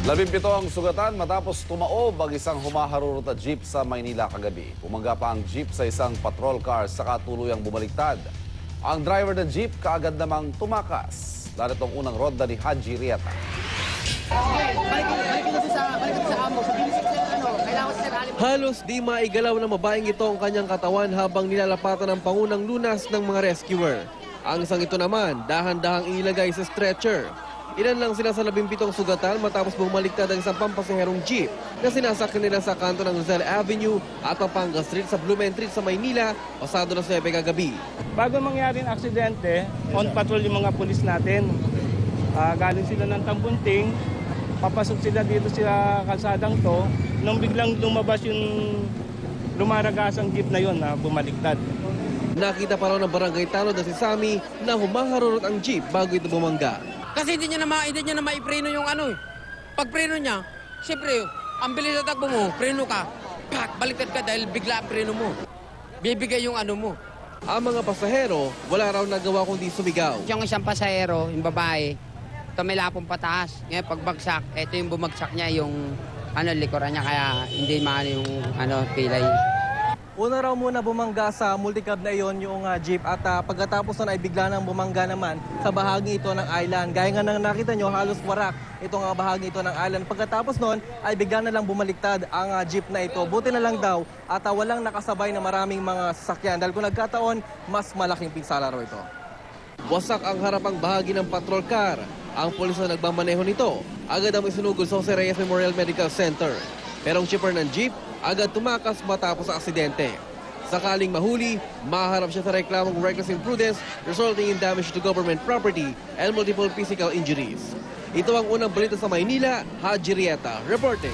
17 ang sugatan matapos tumaob ang isang humaharurot na jeep sa Maynila kagabi. Bumangga pa ang jeep sa isang patrol car saka tuluyang bumaliktad. Ang driver ng jeep kaagad namang tumakas. Narito ang unang ronda ni Haji Rieta. Halos di maigalaw ng babaeng ito ang kanyang katawan habang nilalapatan ng pangunang lunas ng mga rescuer. Ang isang ito naman, dahan-dahang inilagay sa stretcher. Ilan lang sila sa 17 sugatan matapos bumaliktad ang isang pampasaherong jeep na sinasakyan nila sa kanto ng Rizal Avenue at Pampanga Street sa Blumentritt sa Maynila pasado na 9 kagabi. Bago mangyari ang aksidente, on patrol yung mga pulis natin. Galing sila ng Tambunting, papasok sila dito sa kalsadang to. Nung biglang lumabas yung lumaragasang jeep na yon na bumaliktad. Nakita pa raw ng barangay tanod na si Sammy na humaharurot ang jeep bago ito bumangga. Kasi hindi niya na maipreno yung ano eh. Pag preno niya, siyempre, ang bilis na takbo mo, preno ka, baliktad ka dahil bigla ang preno mo. Bibigay yung ano mo. Ang mga pasahero, wala raw nagawa kundi sumigaw. Yung isang pasahero, yung babae, tumilapong pataas. Ngayon pagbagsak, ito yung bumagsak niya, yung likuran niya, kaya hindi maano yung pilay. Una raw muna bumangga sa multicab na iyon yung jeep at pagkatapos na ay bigla nang bumangga naman sa bahagi ito ng island. Gaya nga nang nakita nyo, halos warak itong bahagi ito ng island. Pagkatapos noon ay bigla na lang bumaliktad ang jeep na ito. Buti na lang daw at walang nakasabay na maraming mga sasakyan dahil kung nagkataon, mas malaking pinsala raw ito. Wasak ang harapang bahagi ng patrol car. Ang pulis na nagmamaneho nito, agad ang isinugod sa Jose Reyes Memorial Medical Center. Pero ang chipper ng jeep, agad tumakas matapos ang aksidente. Sakaling mahuli, maharap siya sa reklamong reckless imprudence resulting in damage to government property and multiple physical injuries. Ito ang unang balita sa Maynila, Haji Rieta, reporting.